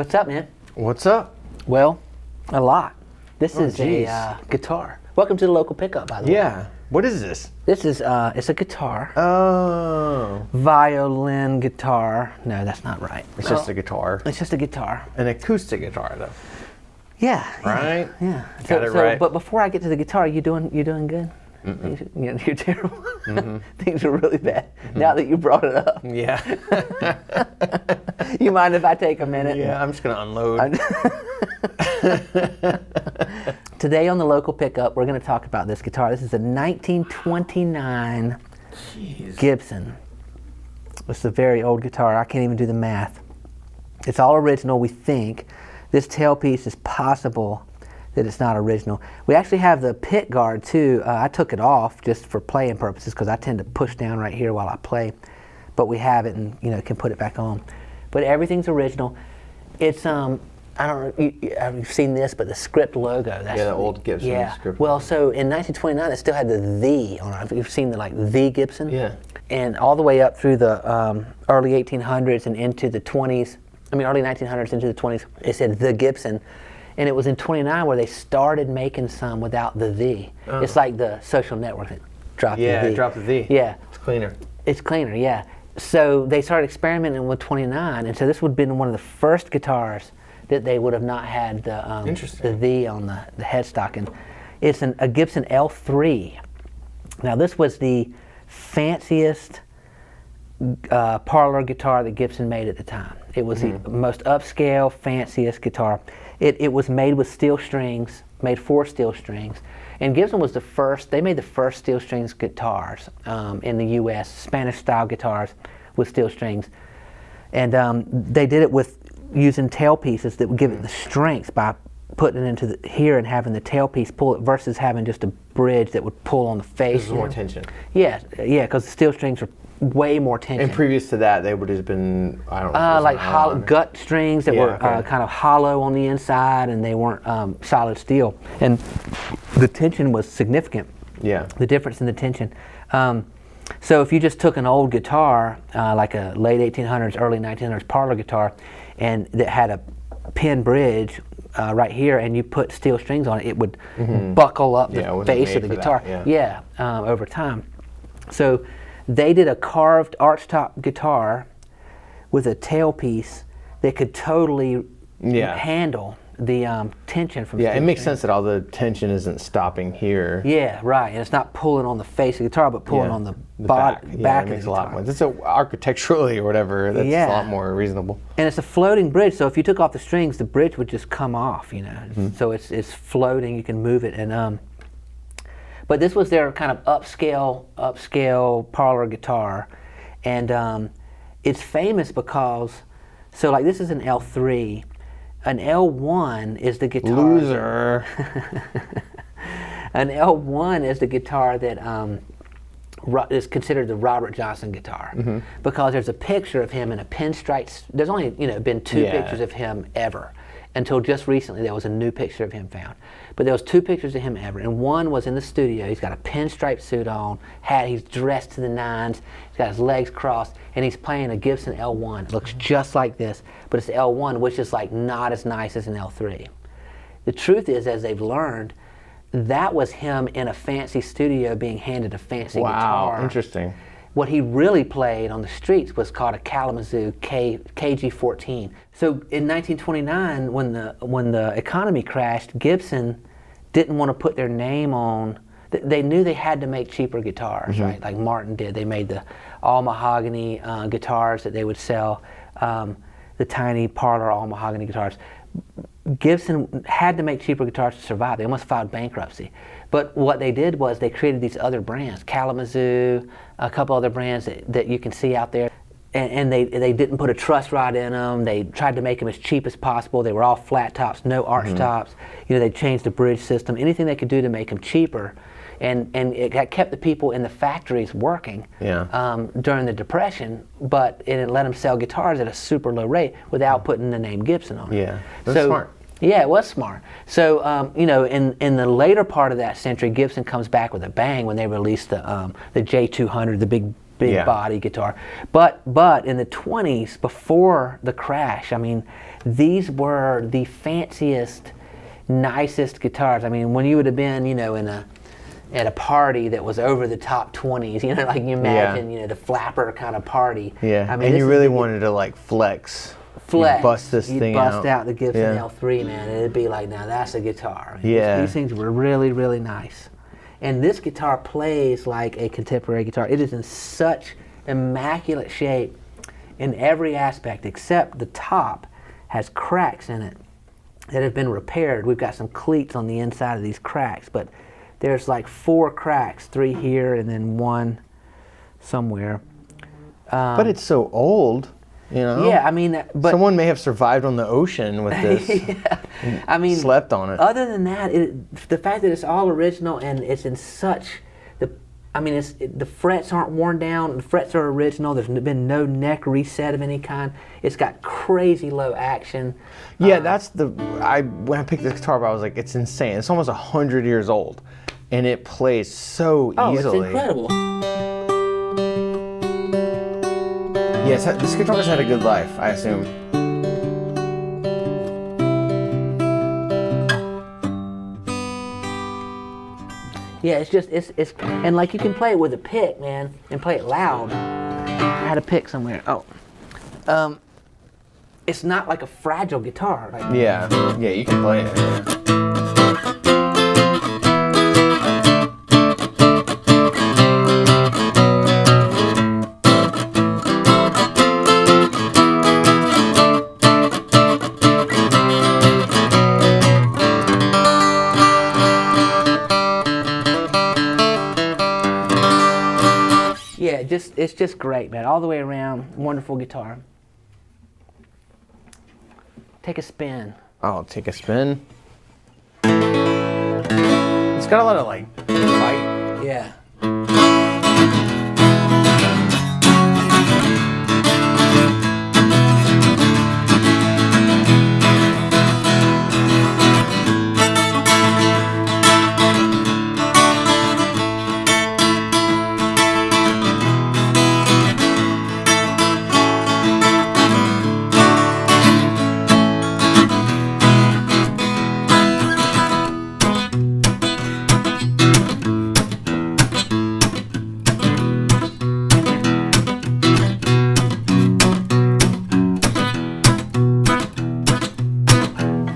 What's up, man? What's up? Well, a lot. This is geez. a guitar. Welcome to the local pickup, by the way. Yeah. What is this? This is it's a guitar. Oh. Violin guitar. No, that's not right. It's just a guitar. It's just a guitar. An acoustic guitar, though. Yeah. Right? Yeah. Got it right. But before I get to the guitar, you doing good? You're terrible. Things are really bad. Now that you brought it up. Yeah. You mind if I take a minute? Yeah, I'm just going to unload. Today on the local pickup, we're going to talk about this guitar. This is a 1929 Gibson. It's a very old guitar. I can't even do the math. It's all original, we think. This tailpiece is possible that it's not original. We actually have the pick guard too. I took it off just for playing purposes because I tend to push down right here while I play. But we have it and can put it back on. But everything's original. It's I don't know if you've seen this, but the script logo. That's The old Gibson script. Well, so in 1929, it still had the on it. You've seen the Gibson. Yeah. And all the way up through the early 1800s and into the 20s. Early 1900s into the 20s. It said the Gibson, and it was in 29 where they started making some without the. Oh. It's like the Social Network that dropped the Yeah, the. drop the V. Yeah. It's cleaner. It's cleaner, yeah. So they started experimenting with 29, and so this would have been one of the first guitars that they would have not had the V on the headstock. And it's a Gibson L3. Now this was the fanciest parlor guitar that Gibson made at the time. It was the most upscale, fanciest guitar. It was made with steel strings, made for steel strings. And Gibson was the first, they made the first steel strings guitars in the US, Spanish style guitars with steel strings. And they did it with using tailpieces that would give it the strength by putting it into here and having the tailpiece pull it versus having just a bridge that would pull on the face. There's more tension. Yeah, because the steel strings are way more tension. And previous to that, they would have been, I don't know. Like gut strings that were okay. kind of hollow on the inside, and they weren't solid steel. And the tension was significant. Yeah. The difference in the tension. So if you just took an old guitar, like a late 1800s, early 1900s parlor guitar, and that had a pin bridge right here, and you put steel strings on it, it would buckle up the face of the guitar. Over time. So they did a carved archtop guitar with a tailpiece that could totally handle the tension from steel it makes strings. sense that all the tension isn't stopping here. Yeah, right. And it's not pulling on the face of the guitar, but pulling on the back That of the makes a guitar. lot more. It's architecturally or whatever. That's a lot more reasonable. And it's a floating bridge, so if you took off the strings, the bridge would just come off. So it's floating. You can move it, and but this was their kind of upscale parlor guitar, and it's famous because like this is an L3. An L1 is the guitar. Loser. An L1 is the guitar that is considered the Robert Johnson guitar because there's a picture of him in a pinstripe. There's only been two pictures of him ever until just recently. There was a new picture of him found, but there was two pictures of him ever, and one was in the studio. He's got a pinstripe suit on, he's dressed to the nines. He's got his legs crossed, and he's playing a Gibson L1. It looks just like this, but it's the L1, which is like not as nice as an L3. The truth is, as they've learned, that was him in a fancy studio being handed a fancy guitar. Wow, interesting. What he really played on the streets was called a Kalamazoo KG-14. So in 1929, when the economy crashed, Gibson didn't want to put their name on. They knew they had to make cheaper guitars, right? Like Martin did. They made the all mahogany guitars that they would sell, the tiny parlor all mahogany guitars. Gibson had to make cheaper guitars to survive. They almost filed bankruptcy. But what they did was they created these other brands, Kalamazoo, a couple other brands that you can see out there. And they didn't put a truss rod in them. They tried to make them as cheap as possible. They were all flat tops, no arch tops. They changed the bridge system, anything they could do to make them cheaper. And it kept the people in the factories working during the Depression, but it let them sell guitars at a super low rate without putting the name Gibson on it. Yeah, that's smart. Yeah, it was smart. So, in the later part of that century, Gibson comes back with a bang when they released the J200, the big big Yeah. body guitar. But in the 20s, before the crash, I mean, these were the fanciest, nicest guitars. I mean, when you would have been, you know, at a party that was over the top 20s, you know, like you imagine, you know, the flapper kind of party. Yeah, I mean, and this you is really the- wanted to like flex. flex. You'd bust this You'd thing bust out. out the Gibson Yeah. L3, man, and it'd be like, now that's a guitar. I mean, Yeah. These things were really, really nice. And this guitar plays like a contemporary guitar. It is in such immaculate shape in every aspect, except the top has cracks in it that have been repaired. We've got some cleats on the inside of these cracks, but there's like 4 cracks, 3 here and then 1 somewhere. But it's so old, you know. Yeah, I mean, but someone may have survived on the ocean with this. I mean, slept on it. Other than that, the fact that it's all original and it's in such the frets aren't worn down. The frets are original. There's been no neck reset of any kind. It's got crazy low action. Yeah, that's when I picked this guitar up, I was like, it's insane. It's almost 100 years old, and it plays so easily. It's incredible. Yes, this guitar's had a good life, I assume. Yeah, it's and like you can play it with a pick, man, and play it loud. I had a pick somewhere. It's not like a fragile guitar. Like, Yeah, you can play it. Yeah. Yeah, it's just great, man. All the way around, wonderful guitar. Take a spin. I'll take a spin. It's got a lot of like bite. Yeah.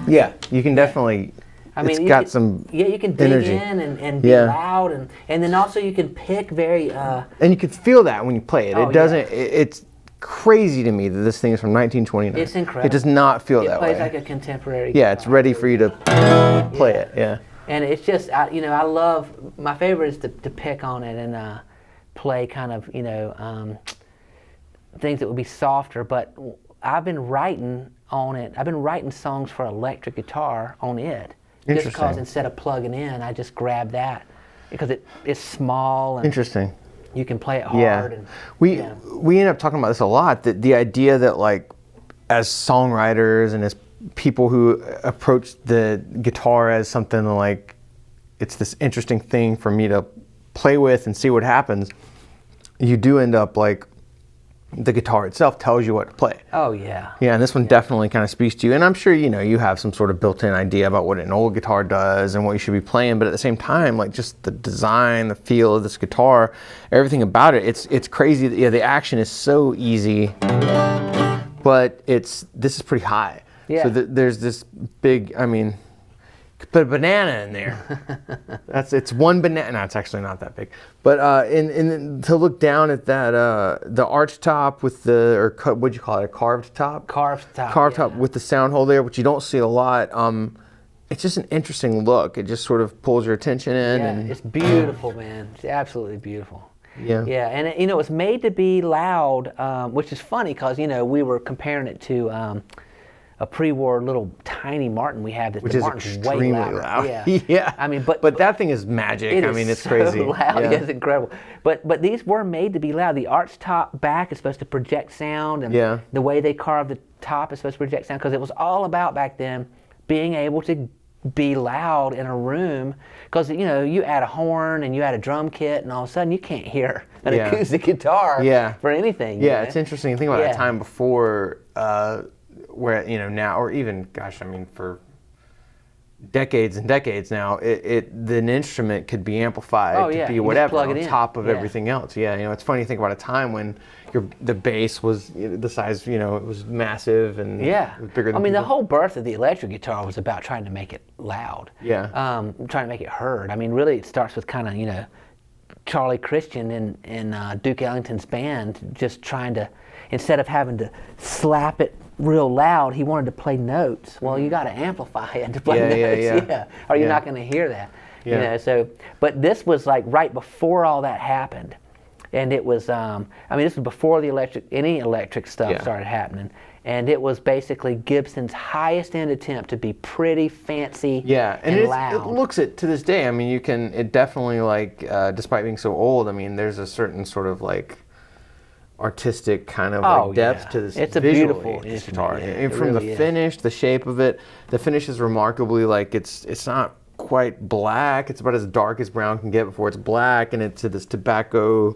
Yeah, you can definitely. It's you got can, some. Yeah, you can dig energy. in and be Yeah. loud, and then also you can pick very. And you can feel that when you play it. Oh, It doesn't. It's crazy to me that this thing is from 1929. It's incredible. It does not feel It that plays way. like a contemporary. Yeah, it's guitar. ready for you to play it. Yeah. And it's just, I love, my favorite is to pick on it and play kind of, things that would be softer. But I've been writing on it. I've been writing songs for electric guitar on it. Just because Interesting. instead of plugging in, I just grab that because it's small and Interesting. you can play it hard. Yeah. And, We yeah. we end up talking about this a lot. That the idea that like, as songwriters and as people who approach the guitar as something like, it's this interesting thing for me to play with and see what happens. You do end up like, the guitar itself tells you what to play. Oh, yeah. Yeah, and this one definitely kind of speaks to you. And I'm sure, you have some sort of built-in idea about what an old guitar does and what you should be playing. But at the same time, like just the design, the feel of this guitar, everything about it, it's crazy. Yeah, the action is so easy, but this is pretty high. Yeah. So there's this big, put a banana in there. It's one banana. No, it's actually not that big. But to look down at that, the arch top with what'd you call it? A carved top? Carved top. Carved yeah. top with the sound hole there, which you don't see a lot. It's just an interesting look. It just sort of pulls your attention in. Yeah, and it's beautiful, man. It's absolutely beautiful. Yeah. Yeah, and it's made to be loud, which is funny because we were comparing it to a pre-war little tiny Martin we have. Which the is Martin's extremely way louder. loud. Yeah. Yeah. But that thing is magic. It is It's so crazy. loud. Yeah. It's incredible. But these were made to be loud. The arch top back is supposed to project sound, and Yeah. the way they carved the top is supposed to project sound because it was all about back then being able to be loud in a room, because you add a horn and you add a drum kit, and all of a sudden you can't hear an Yeah. acoustic guitar Yeah. for anything. Yeah, it's interesting to think about Yeah. that time before, where now, or even, gosh, I mean, for decades and decades now, an instrument could be amplified Oh, to yeah, be you just whatever plug on it in. top of Yeah. everything else. Yeah, it's funny to think about a time when the bass was the size, it was massive and Yeah, it was bigger than I mean, the people. whole birth of the electric guitar was about trying to make it loud. Yeah. Trying to make it heard. I mean, really, it starts with kind of Charlie Christian in Duke Ellington's band, just trying to, instead of having to slap it real loud, he wanted to play notes. Well, you got to amplify it to play notes, or you're Yeah. not going to hear that. Yeah. So, but this was like right before all that happened. And it was, this was before any electric stuff Yeah. started happening. And it was basically Gibson's highest end attempt to be pretty fancy and it loud. looks it to this day. I mean, it definitely, despite being so old, I mean, there's a certain sort of artistic kind of depth yeah. to this. It's a visually, beautiful this instrument, guitar. yeah, And it from really the is. finish, the shape of it, the finish is remarkably it's not quite black. It's about as dark as brown can get before it's black, and it's this tobacco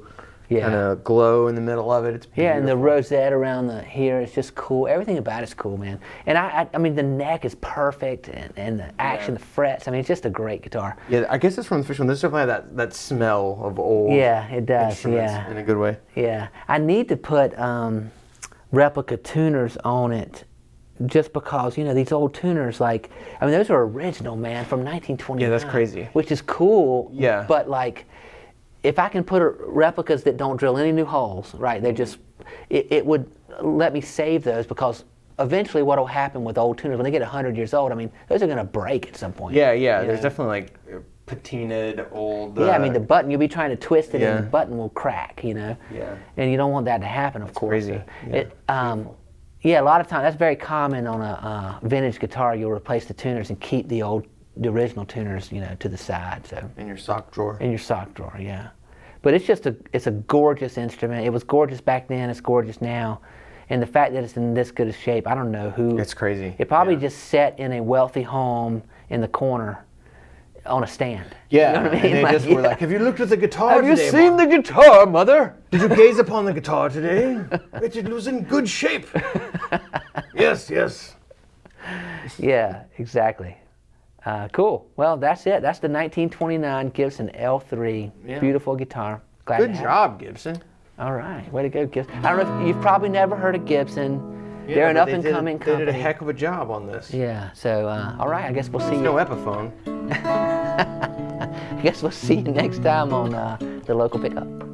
kind of glow in the middle of it. It's beautiful. Yeah, and the rosette around the here is just cool. Everything about it's cool, man. And I mean, the neck is perfect, and the action, the frets. I mean, it's just a great guitar. Yeah, I guess it's from the first one. This definitely had that smell of old. Yeah, it does. Instruments Yeah, in a good way. yeah. I need to put replica tuners on it, just because these old tuners, those are original, man, from 1929. Yeah, that's crazy. Which is cool. Yeah. But if I can put replicas that don't drill any new holes, right? They just it would let me save those, because eventually what will happen with old tuners when they get 100 years old, I mean, those are going to break at some point. Yeah. you There's know? definitely patinaed old. Yeah, I mean, the button, you'll be trying to twist it Yeah. and the button will crack, Yeah. And you don't want that to happen, of course. crazy. So a lot of times, that's very common on a vintage guitar. You'll replace the tuners and keep the original tuners, to the side. So in your sock drawer. in your sock drawer, yeah. But it's a gorgeous instrument. It was gorgeous back then. It's gorgeous now. And the fact that it's in this good a shape, I don't know who. It's crazy. It probably Yeah. just sat in a wealthy home in the corner on a stand. Yeah, You know what I mean? and they just were like, "Have you looked at the guitar have you today, seen Mom? the guitar, Mother? Did you gaze upon the guitar today? It was in good shape." Yes. Yeah, exactly. Cool. Well, that's it. That's the 1929 Gibson L3. Yeah. Beautiful guitar. Glad Good to have job, Gibson. it. All right. Way to go, Gibson. I don't know if you've probably never heard of Gibson. Yeah, They're an but up-and-coming They company. did a heck of a job on this. Yeah. So, all right. I guess we'll see No you. Epiphone. I guess we'll see you next time on the local pickup.